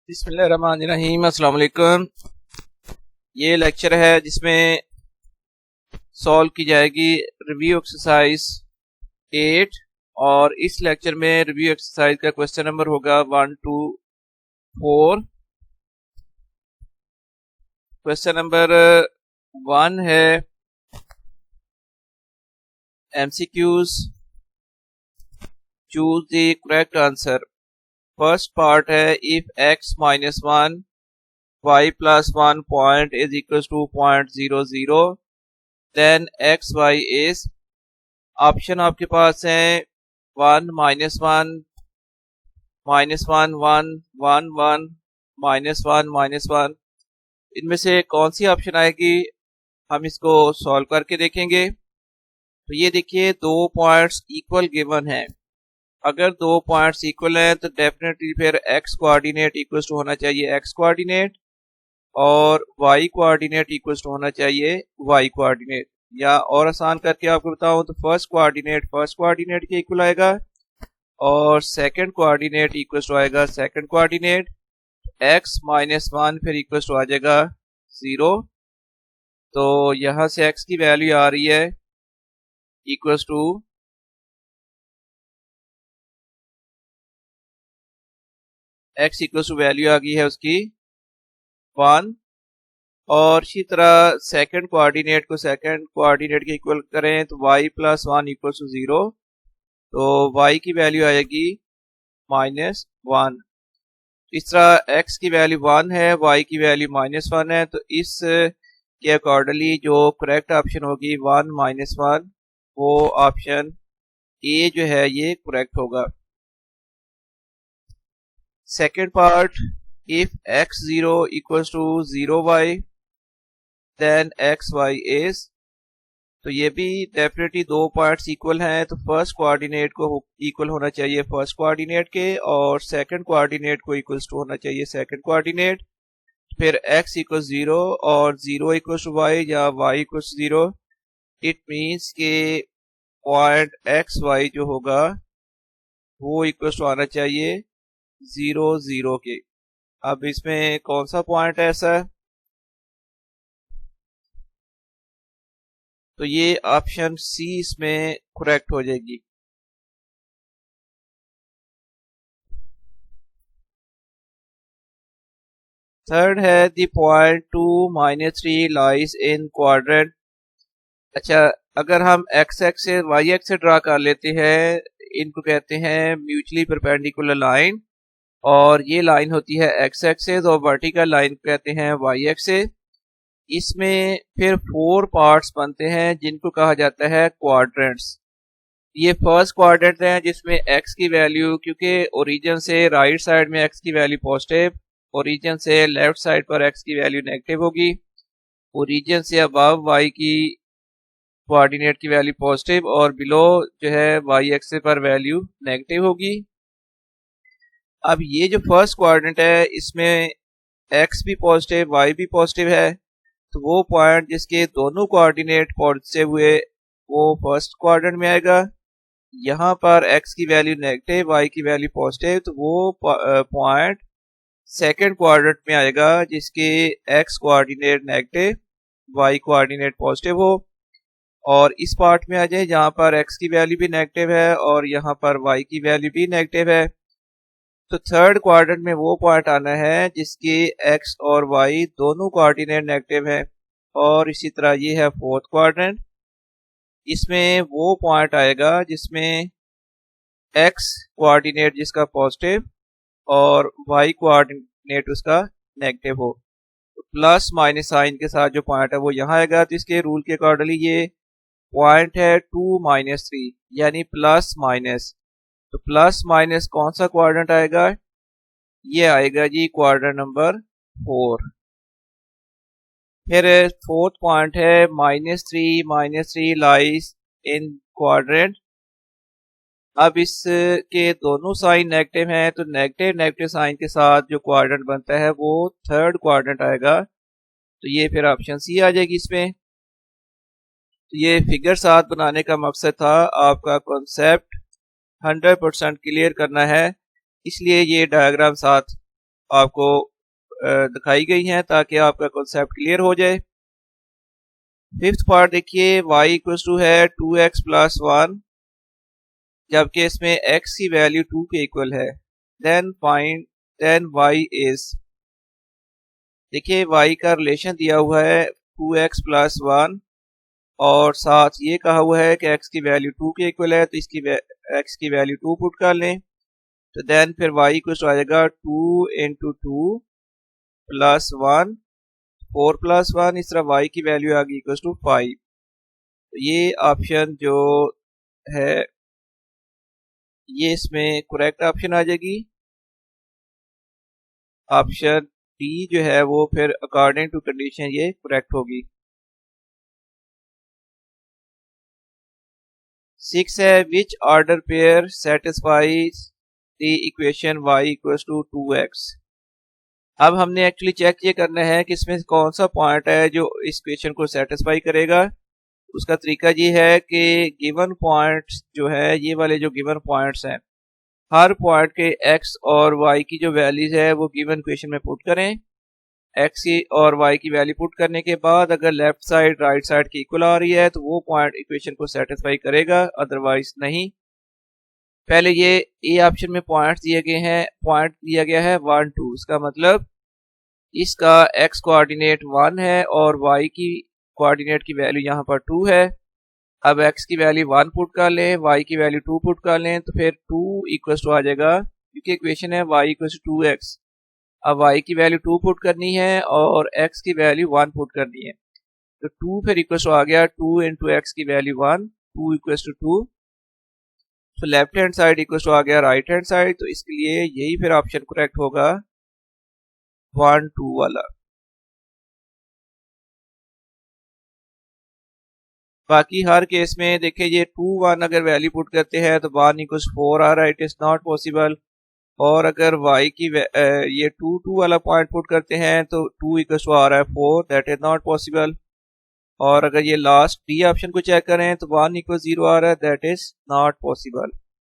बिस्मिल्लाहिर्रहमानिर्रहीम। अस्सलाम वालेकुम। ये लेक्चर है जिसमें सॉल्व की जाएगी रिव्यू एक्सरसाइज 8 और इस लेक्चर में रिव्यू एक्सरसाइज का क्वेश्चन नंबर होगा 1 to 4। क्वेश्चन नंबर 1 है MCQs, choose the correct answer. First part है if x minus 1 y plus 1 point is equals to 0.00 then xy is। Option आपके पास है 1 minus 1 minus 1 1 1 1 minus 1 minus 1। इनमें से कौन C option आएगी हम इसको सॉल्व करके देखेंगे। तो ये देखिए दो पॉइंट्स इक्वल गिवन है। अगर दो पॉइंट्स इक्वल हैं तो डेफिनेटली फिर x कोऑर्डिनेट इक्वल्स टू होना चाहिए x कोऑर्डिनेट और y कोऑर्डिनेट इक्वल्स टू होना चाहिए y कोऑर्डिनेट। या और आसान करके आपको बताऊं तो फर्स्ट कोऑर्डिनेट के इक्वल आएगा और सेकंड कोऑर्डिनेट इक्वल्स टू आएगा सेकंड कोऑर्डिनेट। x माइनस 1 फिर इक्वल्स टू आ जाएगा 0। तो यहां से x की वैल्यू आ रही है equals to x equals to value आ गई है उसकी 1। और इसी तरह सेकंड कोऑर्डिनेट को सेकंड कोऑर्डिनेट के इक्वल करें तो y प्लस 1 इक्वल्स टू 0। तो y की वैल्यू आएगी -1। इस तरह x की वैल्यू 1 है, y की वैल्यू -1 है। तो इस के अकॉर्डिंगली जो करेक्ट ऑप्शन होगी 1 -1 वो ऑप्शन ए जो है ये करेक्ट होगा। Second part if x0 equals to 0y then xy is. तो ये भी डेफिनेटली दो पार्ट्स इक्वल हैं तो फर्स्ट कोऑर्डिनेट को इक्वल होना चाहिए फर्स्ट कोऑर्डिनेट के और सेकंड कोऑर्डिनेट को इक्वल्स टू होना चाहिए सेकंड कोऑर्डिनेट। फिर x इक्वल्स 0 और 0 इक्वल्स टू y या y इक्वल्स 0। इट मींस के पॉइंट xy जो होगा वो इक्वल्स टू आना चाहिए 0 0 के। अब इसमें कौन सा पॉइंट है ऐसा, तो ये ऑप्शन सी इसमें करेक्ट हो जाएगी। थर्ड है the point 2 -3 lies in quadrant. अच्छा, अगर हम x axis y axis draw कर लेते हैं, इनको कहते हैं म्यूचुअली परपेंडिकुलर लाइन और ये लाइन होती है x एक्सिस और वर्टिकल लाइन कहते हैं y एक्सिस। इसमें फिर 4 पार्ट्स बनते हैं जिनको कहा जाता है क्वाड्रेंट्स। ये फर्स्ट क्वाड्रेंट है जिसमें x की वैल्यू, क्योंकि ओरिजिन से राइट साइड में x की वैल्यू पॉजिटिव, ओरिजिन से लेफ्ट साइड पर x की वैल्यू नेगेटिव होगी, ओरिजिन से अबव y की कोऑर्डिनेट की वैल्यू पॉजिटिव और बिलो जो है y एक्सिस पर वैल्यू नेगेटिव होगी। अब ये जो फर्स्ट क्वाड्रेंट है इसमें x भी पॉजिटिव y भी पॉजिटिव है, तो वो पॉइंट जिसके दोनों कोऑर्डिनेट पॉजिटिव हुए वो फर्स्ट क्वाड्रेंट में आएगा। यहाँ पर x की वैल्यू नेगेटिव y की वैल्यू पॉजिटिव, तो वो पॉइंट सेकंड क्वाड्रेंट में आएगा जिसके x coordinate negative y coordinate positive हो। और इस पार्ट में आ जाए जहाँ पर x की वैल्यू भी नेगेटिव है और यहाँ पर y की वैल्यू भी नेगेटिव है। तो थर्ड क्वाड्रेंट में वो पॉइंट आना है जिसके x और y दोनों कोऑर्डिनेट नेगेटिव है। और इसी तरह ये है फोर्थ क्वाड्रेंट, इसमें वो पॉइंट आएगा जिसमें x कोऑर्डिनेट जिसका पॉजिटिव और y कोऑर्डिनेट उसका नेगेटिव हो। तो प्लस माइनस साइन के साथ जो पॉइंट है वो यहाँ आएगा। तो इसके रूल के अकॉर्डिंगली ये पॉइंट है 2 -3 यानी प्लस माइनस। तो प्लस माइनस कौन सा क्वाड्रेंट आएगा, ये आएगा जी क्वाड्रेंट नंबर 4। फिर फोर्थ पॉइंट है -3 लाइज इन क्वाड्रेंट। अब इसके दोनों साइन नेगेटिव हैं तो नेगेटिव साइन के साथ जो क्वाड्रेंट बनता है वो थर्ड क्वाड्रेंट आएगा। तो ये फिर ऑप्शन सी आ जाएगी इसमें। तो ये फिगर 7 बनाने का मकसद था आपका कॉन्सेप्ट 100% क्लियर करना है, इसलिए ये डायग्राम साथ आपको दिखाई गई हैं ताकि आपका कॉन्सेप्ट क्लियर हो जाए। फिफ्थ पार्ट देखिए, y इक्वल्स टू है 2x प्लस 1, जबकि इसमें x की वैल्यू 2 के इक्वल है। देन y इज, देखिए y का रिलेशन दिया हुआ है 2x प्लस 1 और साथ ये कहा हुआ है कि x की वैल्यू 2 के इक्वल है, तो इसकी x की वैल्यू 2 पुट कर लें, तो देन फिर y इक्वल टू आ जाएगा 2 इंटू 2 प्लस 1, 4 प्लस 1, इस तरह y की वैल्यू आ गई इक्वल टू 5। तो ये ऑप्शन जो है ये इसमें करेक्ट ऑप्शन आ जाएगी। ऑप्शन डी जो है वो फिर अकॉर्डिंग टू कंडीशन ये करेक्ट होगी। 6 है, which order pair satisfies the equation y equals to 2x। अब हमने एक्चुअली चेक ये करना है कि इसमें कौन सा पॉइंट है जो इस इक्वेशन को सेटिस्फाई करेगा। उसका तरीका ये है कि गिवन पॉइंट्स जो है, ये वाले जो गिवन पॉइंट्स हैं, हर पॉइंट के x और y की जो वैल्यूज है वो गिवन इक्वेशन में पुट करें। x और y की वैल्यू पुट करने के बाद अगर लेफ्ट साइड राइट साइड की इक्वल आ रही है तो वो पॉइंट इक्वेशन को सेटिस्फाई करेगा, अदरवाइज नहीं। पहले ये ए ऑप्शन में पॉइंट दिए गए हैं, पॉइंट दिया गया है 1 2, इसका मतलब इसका x कोऑर्डिनेट 1 है और y की कोऑर्डिनेट की वैल्यू यहाँ पर 2 है। अब x की वैल्यू 1 पुट कर लें, y की वैल्यू 2 पुट कर लें, तो फिर 2 इक्वल टू आ जाएगा, क्योंकि इक्वेशन है y इक्वल टू 2x। अब y की वैल्यू 2 पुट करनी है और x की वैल्यू 1 पुट करनी है, तो 2 फिर इक्वल टू आ गया 2 इंटू एक्स की वैल्यू 1, 2 इक्वल टू 2। तो left hand side equal to आ गया राइट हैंड साइड, तो इसके लिए यही फिर ऑप्शन करेक्ट होगा 1 2 वाला। बाकी हर केस में देखिए ये 2 1 अगर वैल्यू पुट करते हैं तो 1 इक्वल्स 4 आ रहा है, इट इज नॉट पॉसिबल। और अगर y की ये 2 2 वाला पॉइंट पुट करते हैं तो 2 इक्वल्स आ रहा है 4, दैट इज नॉट पॉसिबल। और अगर ये लास्ट डी ऑप्शन को चेक करें तो 1 इक्वल 0 आ रहा है, दैट इज नॉट पॉसिबल।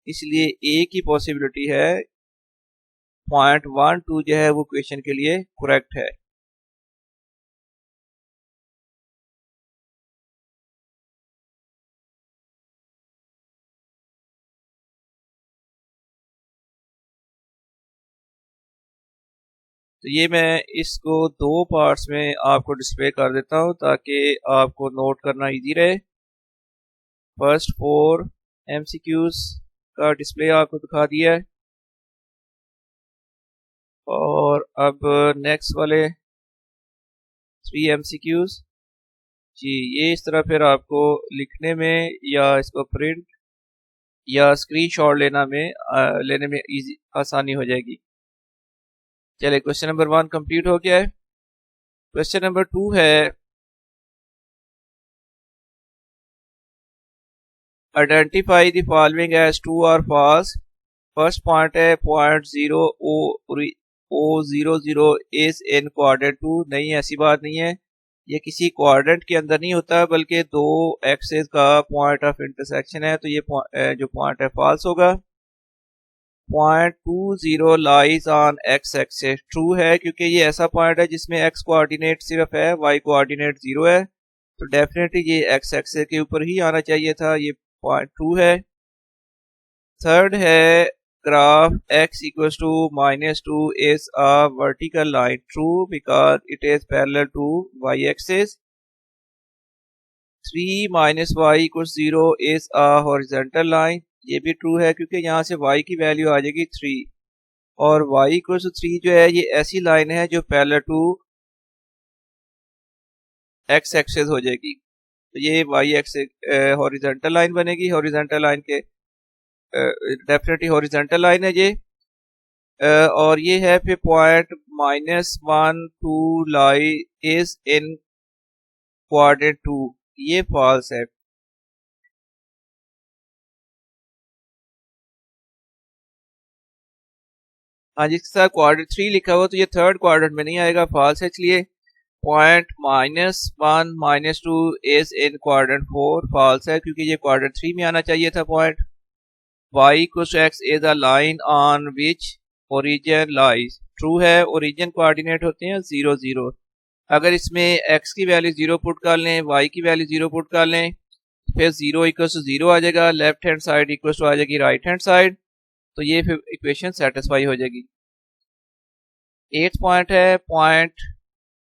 इसलिए ए की पॉसिबिलिटी है, पॉइंट 1 2 जो है वो क्वेश्चन के लिए करेक्ट है। तो ये मैं इसको 2 पार्ट्स में आपको डिस्प्ले कर देता हूँ ताकि आपको नोट करना इजी रहे। फर्स्ट 4 MCQs का डिस्प्ले आपको दिखा दिया है और अब नेक्स्ट वाले 3 MCQs जी, ये इस तरह फिर आपको लिखने में या इसको प्रिंट या स्क्रीनशॉट लेने में इजी आसानी हो जाएगी। चलिए क्वेश्चन नंबर 1 कंप्लीट हो गया है। क्वेश्चन नंबर 2 है, identify the following as true और फॉल्स। फर्स्ट पॉइंट है point 0 O00 is in quadrant 2। नहीं, ऐसी बात नहीं है, ये किसी क्वाड्रेंट के अंदर नहीं होता बल्कि 2 एक्सेस का पॉइंट ऑफ इंटरसेक्शन है, तो ये जो पॉइंट है फॉल्स होगा। Point 20 lies on x axis, true है क्योंकि ये ऐसा पॉइंट है जिसमें एक्स कोऑर्डिनेट सिर्फ है, वाई कोऑर्डिनेट 0 है, तो डेफिनेटली ये एक्स एक्सिस के ऊपर ही आना चाहिए था, ये पॉइंट ट्रू है। थर्ड है graph x equals to -2 is a vertical line, true because it is parallel to y axis. 3 - y equals 0 is a horizontal line, ये भी ट्रू है क्योंकि यहाँ से y की वैल्यू आ जाएगी 3 और y इक्वल्स टू 3 जो है ये ऐसी लाइन है जो पैरेलल टू x एक्सिस हो जाएगी, तो ये y एक्सिस हॉरिजॉन्टल लाइन बनेगी। हॉरिजॉन्टल लाइन के डेफिनेटली हॉरिजॉन्टल लाइन है ये। और ये है फिर point -1 2 lie is in quadrant 2, ये फॉल्स है। हाँ, जिसके साथ क्वाड्रेंट 3 लिखा हुआ तो ये थर्ड क्वाड्रेंट में नहीं आएगा, फॉल्स है। इसलिए point -1 -2 is in quadrant 4, false है क्योंकि ये क्वाड्रेंट 3 में आना चाहिए था point. y equals to x is a line on which origin lies, true है, ओरिजिन कोऑर्डिनेट होते हैं 0 0। अगर इसमें x की वैल्यू 0 पुट कर लें, y की वैल्यू 0 पुट कर लें, फिर 0 इक्वल टू 0 आ जाएगा, left hand side equal to आ जाएगी राइट हैंड साइड, तो ये फिर इक्वेशन सेटिस्फाई हो जाएगी। 8th पॉइंट है point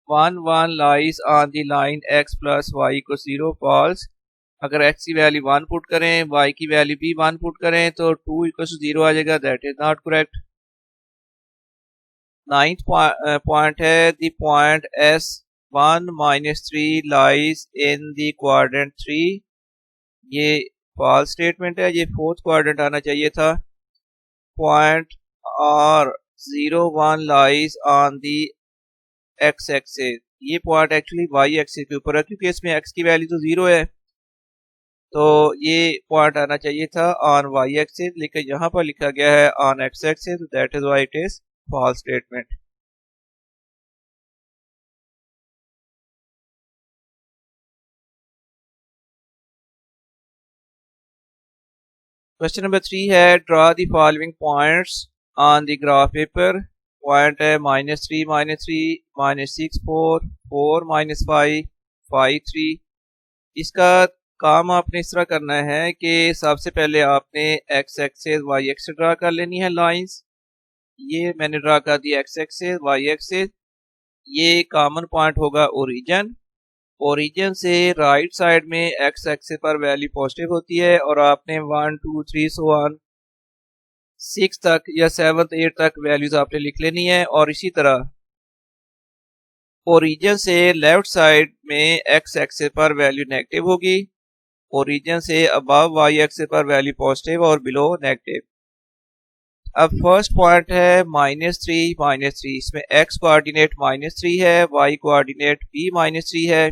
1 1 lies on the line x plus y equal 0 false. अगर x की वैल्यू 1 पुट करें, y की वैल्यू भी 1 पुट करें तो 2 इक्वल टू 0 आ जाएगा, that is not correct. 9th point है the point S1 -3 lies in the quadrant 3, ये फॉल्स स्टेटमेंट है, ये 4th क्वाड्रेंट आना चाहिए था। Point R01 lies on the x axis, ये पॉइंट एक्चुअली y एक्सिस के ऊपर है क्योंकि इसमें x की वैल्यू तो 0 है, तो ये पॉइंट आना चाहिए था ऑन y एक्सिस, लेकिन यहाँ पर लिखा गया है on x axis, that is why it is false statement. Question number 3 है draw the following points on the graph paper. Point है -3 -3 -6 4 4 -5 5 3। इसका काम आपने इस तरह करना है कि सबसे पहले आपने x axis y axis draw कर लेनी है लाइंस। ये मैंने ड्रा कर दिया x एक्सिस y एक्सिस, ये कॉमन पॉइंट होगा ओरिजिन। ओरिजिन से राइट साइड में x एक्सिस पर वैल्यू पॉजिटिव होती है और आपने 1 2 3 सो ऑन 6 तक या 7 8 तक वैल्यूज आपने लिख लेनी है। और इसी तरह ओरिजिन से लेफ्ट साइड में x एक्सिस पर वैल्यू नेगेटिव होगी, ओरिजिन से अबव y एक्सिस पर वैल्यू पॉजिटिव और बिलो नेगेटिव। अब फर्स्ट पॉइंट है -3 -3, इसमें x कोऑर्डिनेट -3 है, y कोऑर्डिनेट भी -3 है।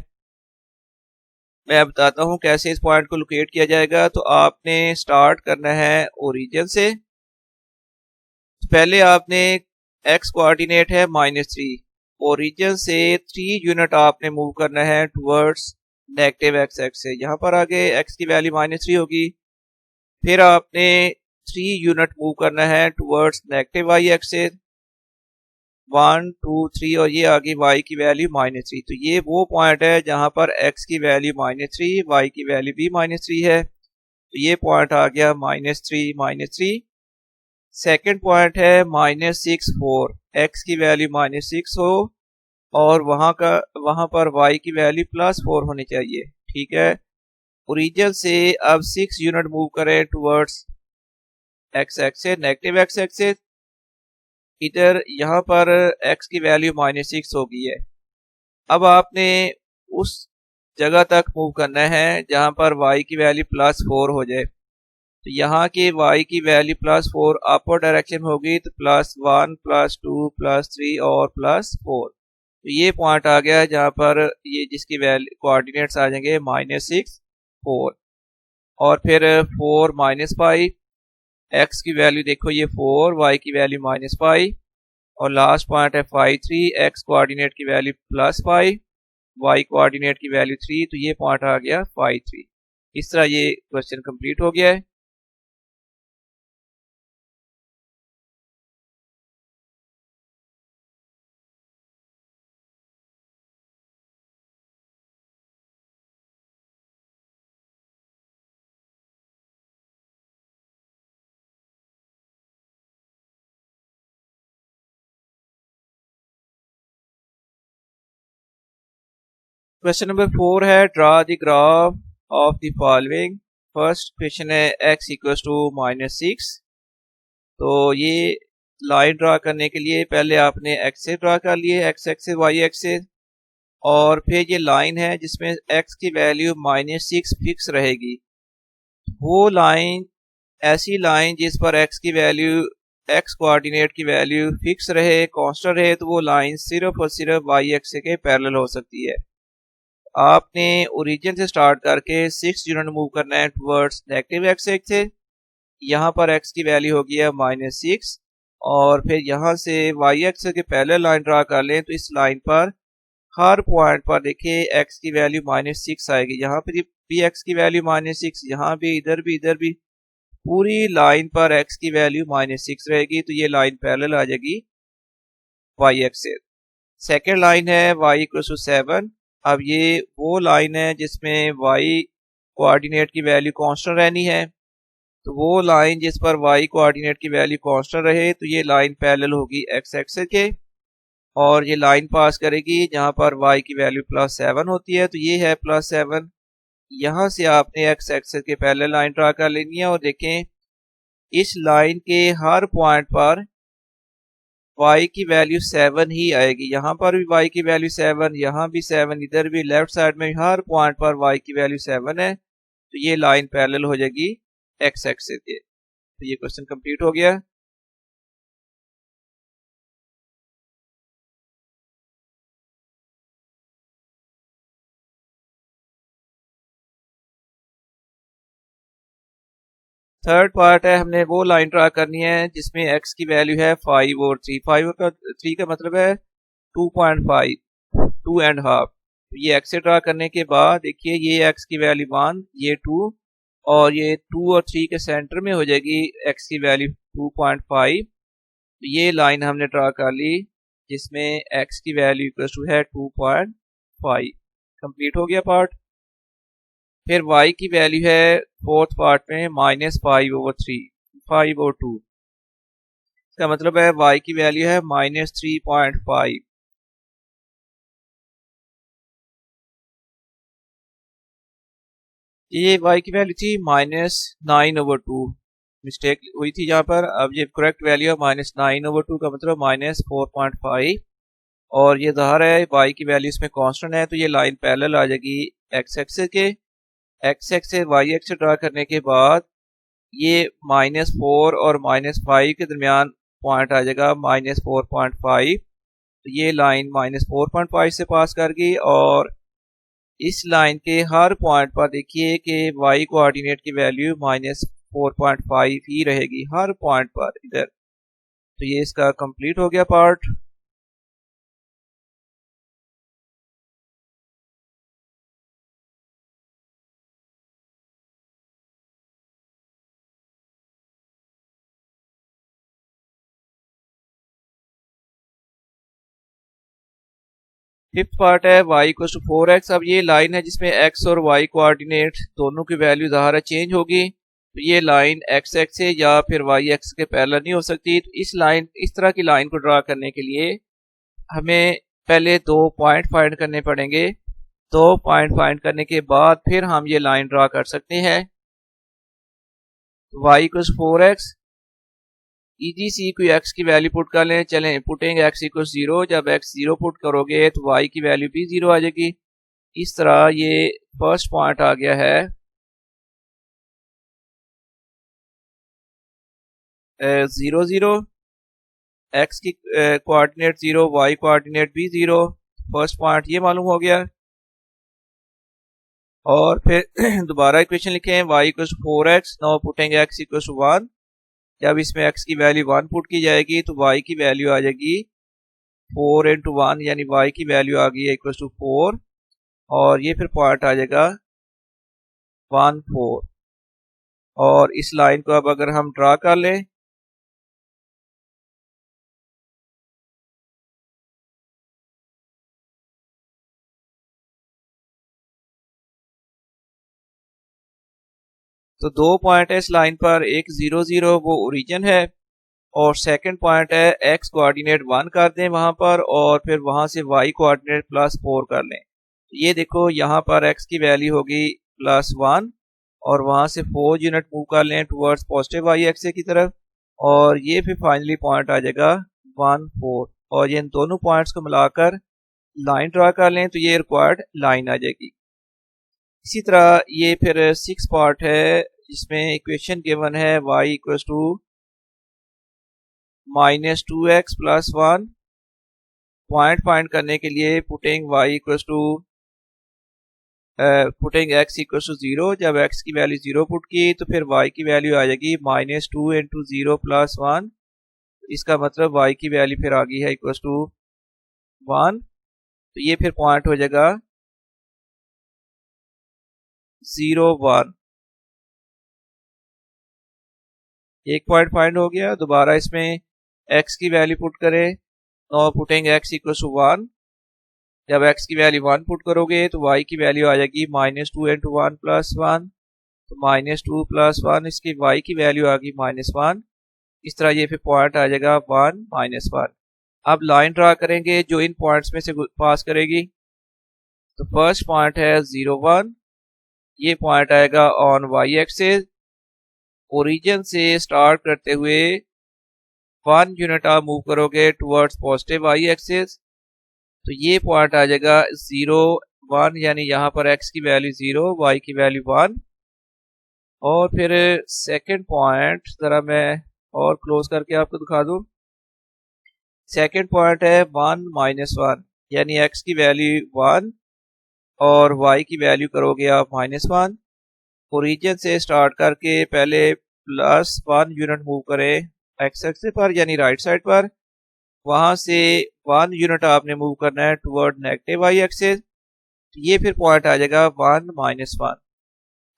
मैं बताता हूं कैसे इस पॉइंट को लोकेट किया जाएगा। तो आपने स्टार्ट करना है ओरिजिन से, पहले आपने x कोऑर्डिनेट है -3, ओरिजिन से 3 यूनिट आपने मूव करना है टुवर्ड्स नेगेटिव x एक्सिस, यहाँ पर आगे x की वैल्यू -3 होगी। फिर आपने 3 यूनिट मूव करना है टुवर्ड्स नेगेटिव y एक्सिस, 1 2 3, और ये आगे y की वैल्यू -3। तो ये वो पॉइंट है जहां पर x की वैल्यू -3, y की वैल्यू भी -3 है, तो ये पॉइंट आ गया -3 -3। सेकंड पॉइंट है -6 4, x की वैल्यू -6 हो और वहां पर y की वैल्यू +4 होनी चाहिए, ठीक है। ओरिजिन से अब 6 यूनिट मूव करें towards x axis, negative x axis, इधर यहाँ पर x की वैल्यू -6 हो गई है। अब आपने उस जगह तक मूव करना है जहां पर y की वैल्यू +4 हो जाए, तो यहाँ की y की वैल्यू +4 अपर डायरेक्शन होगी, तो +1 +2 +3 और +4, तो ये पॉइंट आ गया जहां पर ये जिसकी वैल्यू कोऑर्डिनेट्स आ जाएंगे -6 4, और फिर 4 -5, x की वैल्यू देखो ये 4, y की वैल्यू -5, और लास्ट पॉइंट है 5 3, x कोऑर्डिनेट की वैल्यू +5, y कोऑर्डिनेट की वैल्यू 3, तो ये पॉइंट आ गया 5 3। इस तरह ये क्वेश्चन कंप्लीट हो गया है। क्वेश्चन नंबर 4 है draw the graph of the following. First question है x इक्वल्स टू -6, तो ये लाइन ड्रा करने के लिए पहले आपने एक्सेस ड्रा कर लिए, x एक्सिस y एक्सिस, और फिर ये लाइन है जिसमें x की वैल्यू -6 फिक्स रहेगी। वो लाइन, ऐसी लाइन जिस पर x की वैल्यू, x कोऑर्डिनेट की वैल्यू फिक्स रहे, कांस्टेंट रहे, तो वो लाइन सिर्फ और सिर्फ y एक्सिस के पैरेलल हो सकती है। आपने ओरिजिन से स्टार्ट करके 6 यूनिट मूव करना है टुवर्ड्स नेगेटिव x एक्सिस, यहाँ पर x की वैल्यू होगी है -6, और फिर यहाँ से y एक्सिस के पैरेलल लाइन ड्रा कर लें, तो इस लाइन पर हर पॉइंट पर देखिए x की वैल्यू -6 आएगी, यहाँ पर भी x की वैल्यू -6, यहाँ भी, इधर भी, पूरी लाइन पर x की वैल्यू -6 रहेगी, तो ये लाइन पैरेलल आ जाएगी वाई एक्सेस। सेकेंड लाइन है वाई इक्वल टू 7। अब ये वो लाइन है जिसमें वाई कोऑर्डिनेट की वैल्यू कांस्टेंट रहनी है। तो वो लाइन जिस पर वाई कोऑर्डिनेट की वैल्यू कांस्टेंट रहे तो ये लाइन पैरेलल होगी एक्स एक्सेस के, और ये लाइन पास करेगी जहां पर वाई की वैल्यू +7 होती है। तो ये है +7। यहां से आपने एक्स एक्सेस के पैरेलल लाइन ड्रा कर लेनी है, और देखें इस लाइन के हर पॉइंट पर y की वैल्यू 7 ही आएगी। यहाँ पर भी y की वैल्यू 7, यहाँ भी 7, इधर भी लेफ्ट साइड में हर पॉइंट पर y की वैल्यू 7 है। तो ये लाइन पैरेलल हो जाएगी x एक्सिस के। तो ये क्वेश्चन कंप्लीट हो गया। थर्ड पार्ट है, हमने वो लाइन ड्रा करनी है जिसमें x की वैल्यू है 5 और 3। 5 का 3 का मतलब है 2.5, 2.5। तो ये x से ड्रा करने के बाद देखिए ये x की वैल्यू 1, ये 2, और ये 2 और 3 के सेंटर में हो जाएगी x की वैल्यू 2.5। तो ये लाइन हमने ड्रा कर ली जिसमें x की वैल्यू इक्वल टू है 2.5। कंप्लीट हो गया पार्ट। फिर y की वैल्यू है फोर्थ पार्ट में -5/3, 5/2। इसका मतलब है y की वैल्यू है -3.5। ये y की वैल्यू थी -9/2, मिस्टेक हुई थी यहाँ पर। अब ये करेक्ट वैल्यू है -9/2 का मतलब -4.5, और ये ज़ाहिर है y की वैल्यू इसमें कांस्टेंट है। तो ये लाइन पैरेलल आ जाएगी x एक्सिस के। x axis y axis draw करने के बाद ये -4 और -5 के दरमियान पॉइंट आ जाएगा -4.5। तो ये लाइन -4.5 से पास कर गई, और इस लाइन के हर पॉइंट पर देखिए कि y कोऑर्डिनेट की वैल्यू -4.5 ही रहेगी हर पॉइंट पर इधर। तो ये इसका कंप्लीट हो गया पार्ट। फिफ्थ पार्ट है y इक्वल टू 4x। अब ये लाइन है जिसमें x और y कोऑर्डिनेट दोनों की वैल्यू ज़ाहिर चेंज होगी। तो ये लाइन x एक्स से या फिर y एक्स के पैरेलल नहीं हो सकती। तो इस तरह की लाइन को ड्रा करने के लिए हमें पहले 2 पॉइंट फाइंड करने पड़ेंगे। 2 पॉइंट फाइंड करने के बाद फिर हम ये लाइन ड्रा कर सकते हैं। y equal to 4x, easy सी कोई x की वैल्यू पुट कर लें। चलें पुटिंग x इक्वल 0। जब x 0 पुट करोगे तो y की वैल्यू भी 0 आ जाएगी। इस तरह ये फर्स्ट पॉइंट आ गया है 0 0। x की कोऑर्डिनेट 0, y कोऑर्डिनेट भी 0। फर्स्ट पॉइंट ये मालूम हो गया। और फिर दोबारा इक्वेशन लिखें y equal to 4x। Now putting x equal to 1। जब इसमें x की वैल्यू 1 पुट की जाएगी तो y की वैल्यू आ जाएगी 4 इंटू 1, यानी y की वैल्यू आ गई है इक्वल टू 4, और ये फिर पॉइंट आ जाएगा 1 4। और इस लाइन को अब अगर हम ड्रा कर लें तो 2 पॉइंट है इस लाइन पर। एक 0 0 वो ओरिजिन है, और सेकंड पॉइंट है x कोऑर्डिनेट 1 कर दें वहां पर, और फिर वहां से y कोऑर्डिनेट +4 कर लें। ये देखो यहाँ पर x की वैल्यू होगी +1, और वहां से 4 यूनिट मूव कर लें टुवर्ड्स पॉजिटिव y एक्सिस की तरफ, और ये फिर फाइनली पॉइंट आ जाएगा 1 4। और ये इन दोनों पॉइंट्स को मिलाकर लाइन ड्रा कर लें तो ये रिक्वायर्ड लाइन आ जाएगी। इसी तरह ये फिर 6 पार्ट है जिसमें इक्वेशन गिवन है y equals to -2x + 1। Point find करने के लिए putting y equals to putting x equals to 0। जब x की वैल्यू 0 पुट की तो फिर y की वैल्यू आ जाएगी -2 इंटू 0 + 1। इसका मतलब y की वैल्यू फिर आ गई है इक्वल्स टू 1। तो ये फिर पॉइंट हो जाएगा 0 1। एक पॉइंट फाइंड हो गया। दोबारा इसमें x की वैल्यू पुट करें now putting x equal to 1, जब x की वैल्यू 1 पुट करोगे तो y की वैल्यू आ जाएगी -2 इंटू 1 प्लस 1, तो -2 प्लस 1, इसकी y की वैल्यू आ गई -1। इस तरह ये फिर पॉइंट आ जाएगा 1 -1। अब लाइन ड्रा करेंगे जो इन पॉइंट्स में से पास करेगी। तो फर्स्ट पॉइंट है 0 1, ये पॉइंट आएगा ऑन y एक्सिस। ओरिजिन से स्टार्ट करते हुए 1 यूनिट आप मूव करोगे टुवर्ड्स पॉजिटिव y एक्सिस, तो ये पॉइंट आ जाएगा 0 1, यानी यहाँ पर x की वैल्यू 0, y की वैल्यू 1। और फिर सेकंड पॉइंट ज़रा मैं और क्लोज करके आपको दिखा दूँ। सेकंड पॉइंट है 1 -1, यानी x की वैल्यू 1 और y की वैल्यू करोगे आप -1। ओरिजिन से स्टार्ट करके पहले +1 यूनिट मूव करें x एक्सिस पर, यानी राइट साइड पर। वहां से 1 यूनिट आपने मूव करना है टुवर्ड नेगेटिव y एक्सिस, तो ये फिर पॉइंट आ जाएगा 1 -1।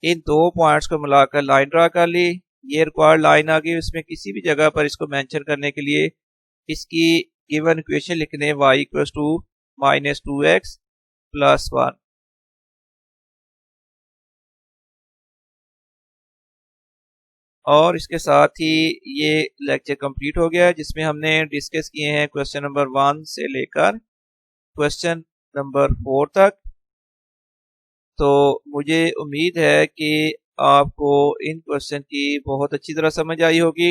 इन दो पॉइंट्स को मिलाकर लाइन ड्रा कर ली। ये रिक्वायर्ड लाइन आ गई। उसमें किसी भी जगह पर इसको मेंशन करने के लिए इसकी गिवन इक्वेशन लिखने y equal to -2x plus 1। और इसके साथ ही ये लेक्चर कंप्लीट हो गया, जिसमें हमने डिस्कस किए हैं क्वेश्चन नंबर 1 से लेकर क्वेश्चन नंबर 4 तक। तो मुझे उम्मीद है कि आपको इन क्वेश्चन की बहुत अच्छी तरह समझ आई होगी।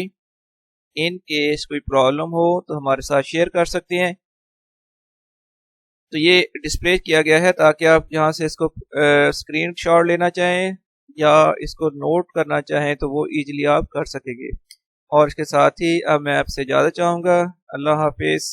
इन केस कोई प्रॉब्लम हो तो हमारे साथ शेयर कर सकते हैं। तो ये डिस्प्ले किया गया है ताकि आप यहाँ से इसको स्क्रीनशॉट लेना चाहें या इसको नोट करना चाहें तो वो इजीली आप कर सकेंगे। और इसके साथ ही अब मैं आपसे इजाज़त चाहूँगा। अल्लाह हाफिज़।